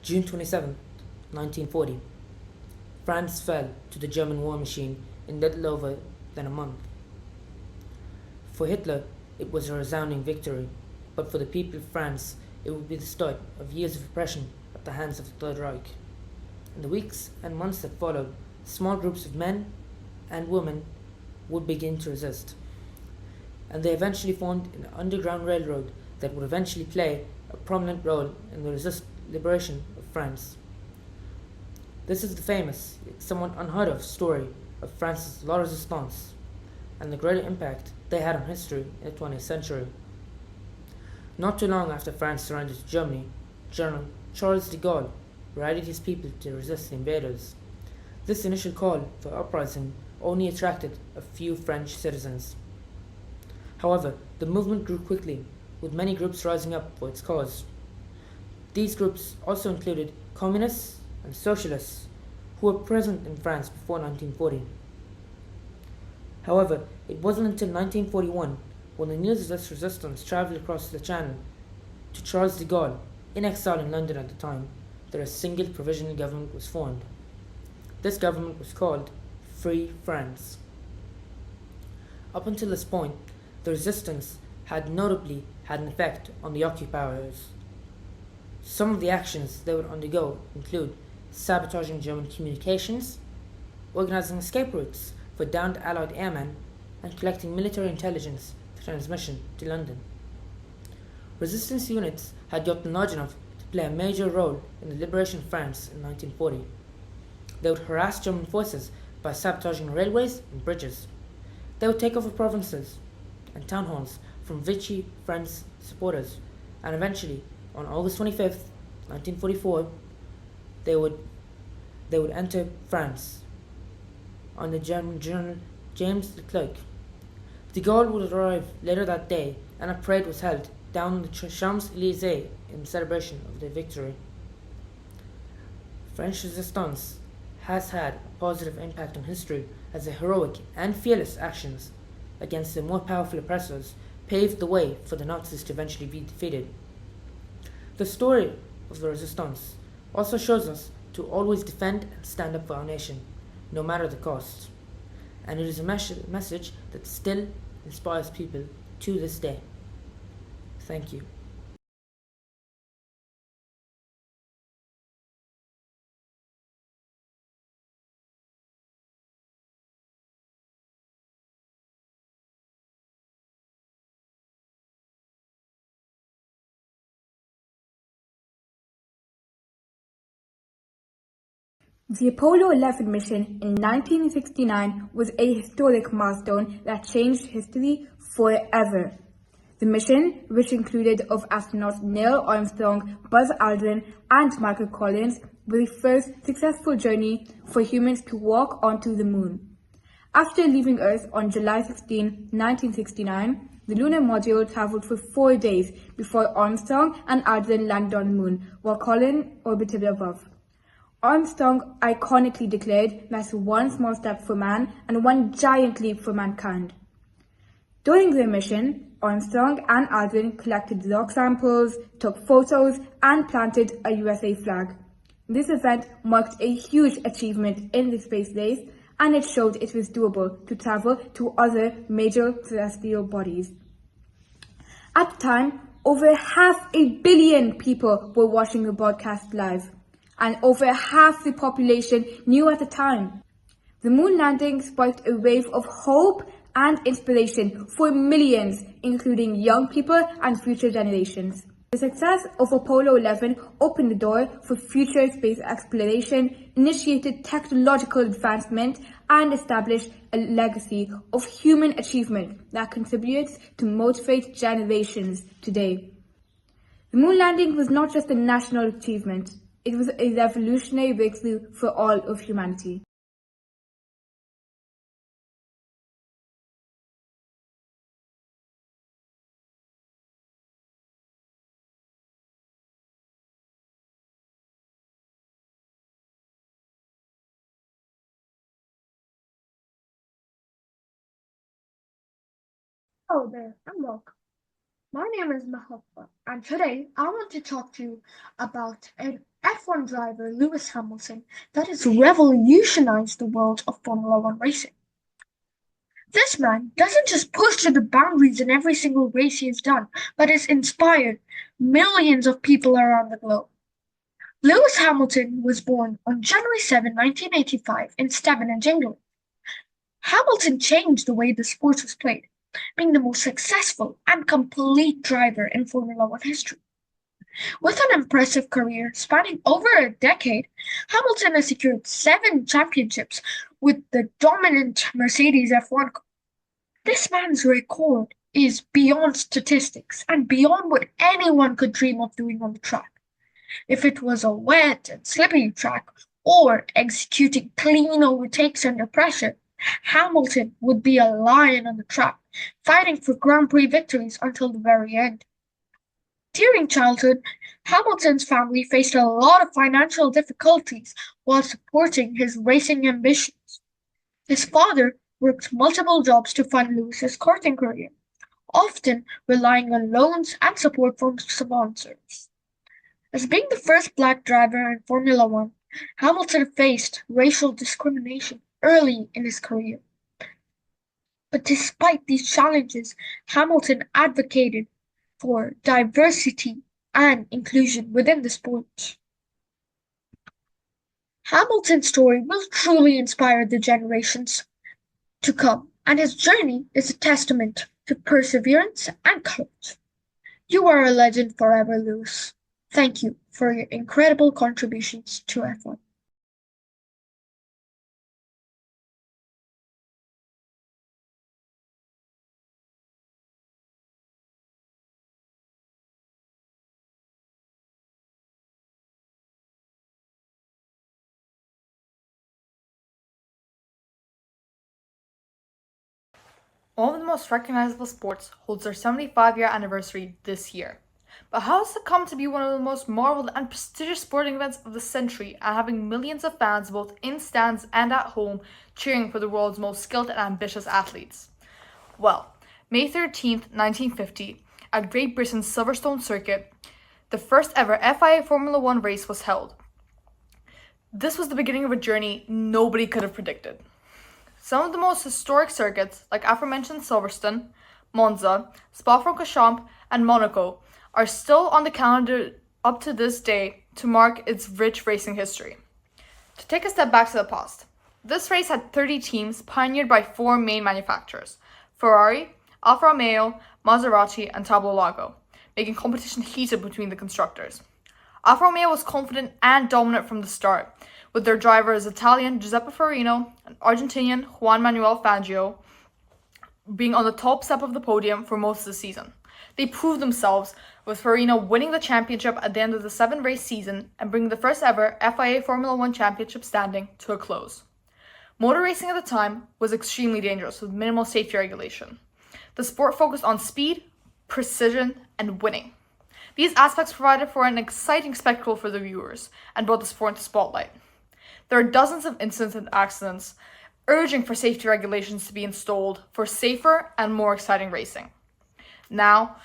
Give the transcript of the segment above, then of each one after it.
June 27, 1940, France fell to the German war machine in little over than a month. For Hitler, it was a resounding victory, but for the people of France, it would be the start of years of oppression at the hands of the Third Reich. In the weeks and months that followed, small groups of men and women would begin to resist, and they eventually formed an underground railroad that would eventually play a prominent role in the liberation of France. This is the famous, yet somewhat unheard of story of France's La Resistance and the greater impact they had on history in the 20th century. Not too long after France surrendered to Germany, General Charles de Gaulle rallied his people to resist the invaders. This initial call for uprising only attracted a few French citizens. However, the movement grew quickly, with many groups rising up for its cause. These groups also included communists and socialists who were present in France before 1940. However, it wasn't until 1941, when the news of this resistance travelled across the Channel to Charles de Gaulle, in exile in London at the time, that a single provisional government was formed. This government was called Free France. Up until this point, the resistance had notably had an effect on the occupiers. Some of the actions they would undergo include sabotaging German communications, organizing escape routes for downed Allied airmen, and collecting military intelligence for transmission to London. Resistance units had gotten large enough to play a major role in the liberation of France in 1940. They would harass German forces by sabotaging railways and bridges. They would take over provinces and town halls from Vichy French supporters, and eventually, on August 25th, 1944, they would enter France on the German General James Leclerc. De Gaulle would arrive later that day, and a parade was held down the Champs-Élysées in celebration of their victory. French resistance has had a positive impact on history, as the heroic and fearless actions against the more powerful oppressors paved the way for the Nazis to eventually be defeated. The story of the resistance also shows us to always defend and stand up for our nation, no matter the cost. And it is a message that still inspires people to this day. Thank you. The Apollo 11 mission in 1969 was a historic milestone that changed history forever. The mission, which included of astronauts Neil Armstrong, Buzz Aldrin, and Michael Collins, was the first successful journey for humans to walk onto the moon. After leaving Earth on July 16, 1969, the lunar module traveled for 4 days before Armstrong and Aldrin landed on the moon, while Collins orbited above. Armstrong iconically declared, "That's one small step for man and one giant leap for mankind." During their mission, Armstrong and Aldrin collected rock samples, took photos, and planted a USA flag. This event marked a huge achievement in the space race, and it showed it was doable to travel to other major celestial bodies. At the time, over 500 million people were watching the broadcast live, and over half the population knew at the time. The moon landing sparked a wave of hope and inspiration for millions, including young people and future generations. The success of Apollo 11 opened the door for future space exploration, initiated technological advancement, and established a legacy of human achievement that contributes to motivate generations today. The moon landing was not just a national achievement, it was a revolutionary breakthrough for all of humanity. Hello there, and welcome. My name is Mahatma, and today I want to talk to you about an F1 driver Lewis Hamilton that has revolutionized the world of Formula One racing. This man doesn't just push to the boundaries in every single race he has done, but has inspired millions of people around the globe. Lewis Hamilton was born on January 7, 1985 in Stevenage, England. Hamilton changed the way the sport was played, being the most successful and complete driver in Formula One history. With an impressive career spanning over a decade, Hamilton has secured 7 championships with the dominant Mercedes F1 car. This man's record is beyond statistics and beyond what anyone could dream of doing on the track. If it was a wet and slippery track or executing clean overtakes under pressure, Hamilton would be a lion on the track, fighting for Grand Prix victories until the very end. During childhood, Hamilton's family faced a lot of financial difficulties while supporting his racing ambitions. His father worked multiple jobs to fund Lewis's karting career, often relying on loans and support from sponsors. As being the first black driver in Formula One, Hamilton faced racial discrimination early in his career. But despite these challenges, Hamilton advocated for diversity and inclusion within the sport. Hamilton's story will truly inspire the generations to come, and his journey is a testament to perseverance and courage. You are a legend forever, Lewis. Thank you for your incredible contributions to F1. One of the most recognizable sports holds their 75-year anniversary this year. But how has it come to be one of the most marveled and prestigious sporting events of the century and having millions of fans both in stands and at home cheering for the world's most skilled and ambitious athletes? Well, May 13th, 1950, at Great Britain's Silverstone Circuit, the first ever FIA Formula One race was held. This was the beginning of a journey nobody could have predicted. Some of the most historic circuits, like aforementioned Silverstone, Monza, Spa-Francorchamps, and Monaco, are still on the calendar up to this day to mark its rich racing history. To take a step back to the past, this race had 30 teams pioneered by 4 main manufacturers: Ferrari, Alfa Romeo, Maserati, and Tablo Lago, making competition heated between the constructors. Alfa Romeo was confident and dominant from the start, with their drivers Italian Giuseppe Farina and Argentinian Juan Manuel Fangio being on the top step of the podium for most of the season. They proved themselves, with Farina winning the championship at the end of the 7-race season and bringing the first ever FIA Formula One championship standing to a close. Motor racing at the time was extremely dangerous with minimal safety regulation. The sport focused on speed, precision, and winning. These aspects provided for an exciting spectacle for the viewers and brought the sport into spotlight. There are dozens of incidents and accidents, urging for safety regulations to be installed for safer and more exciting racing. Now,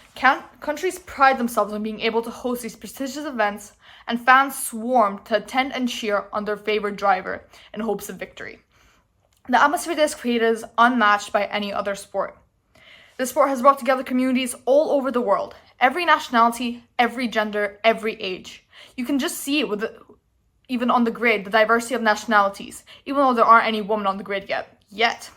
countries pride themselves on being able to host these prestigious events, and fans swarm to attend and cheer on their favorite driver in hopes of victory. The atmosphere that is created is unmatched by any other sport. This sport has brought together communities all over the world, every nationality, every gender, every age. You can just see it even on the grid, the diversity of nationalities, even though there aren't any women on the grid yet.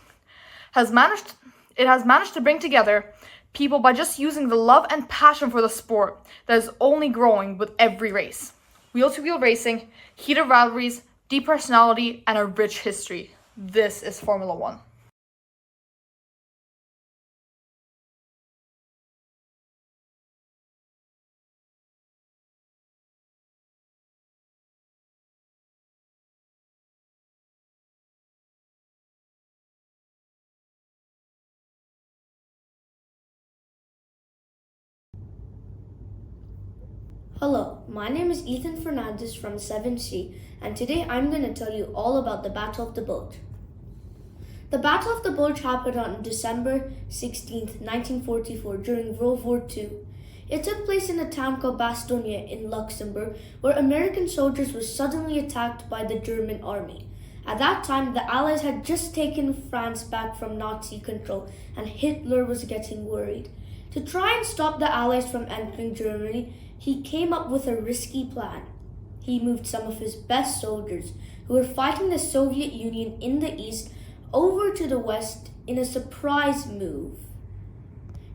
It has managed to bring together people by just using the love and passion for the sport that is only growing with every race. Wheel-to-wheel racing, heated rivalries, deep personality, and a rich history. This is Formula One. Hello, my name is Ethan Fernandez from 7C, and today I'm going to tell you all about the Battle of the Bulge. The Battle of the Bulge happened on December 16, 1944, during World War II. It took place in a town called Bastogne in Luxembourg, where American soldiers were suddenly attacked by the German army. At that time, the Allies had just taken France back from Nazi control, and Hitler was getting worried. To try and stop the Allies from entering Germany, he came up with a risky plan. He moved some of his best soldiers, who were fighting the Soviet Union in the east, over to the west in a surprise move.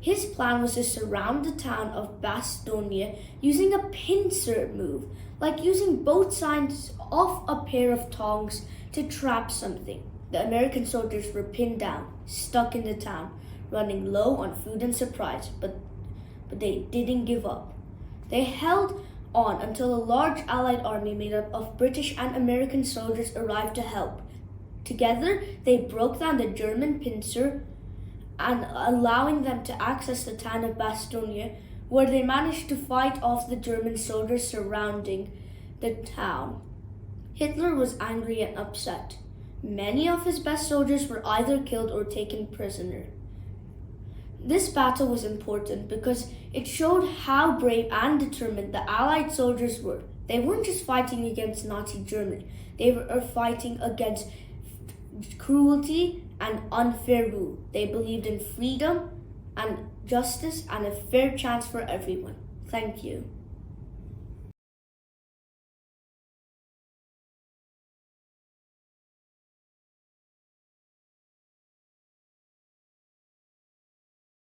His plan was to surround the town of Bastogne using a pincer move, like using both sides of a pair of tongs to trap something. The American soldiers were pinned down, stuck in the town, running low on food and supplies, but they didn't give up. They held on until a large Allied army made up of British and American soldiers arrived to help. Together, they broke down the German pincer and allowing them to access the town of Bastogne, where they managed to fight off the German soldiers surrounding the town. Hitler was angry and upset. Many of his best soldiers were either killed or taken prisoner. This battle was important because it showed how brave and determined the Allied soldiers were. They weren't just fighting against Nazi Germany, they were fighting against cruelty and unfair rule. They believed in freedom and justice and a fair chance for everyone. Thank you.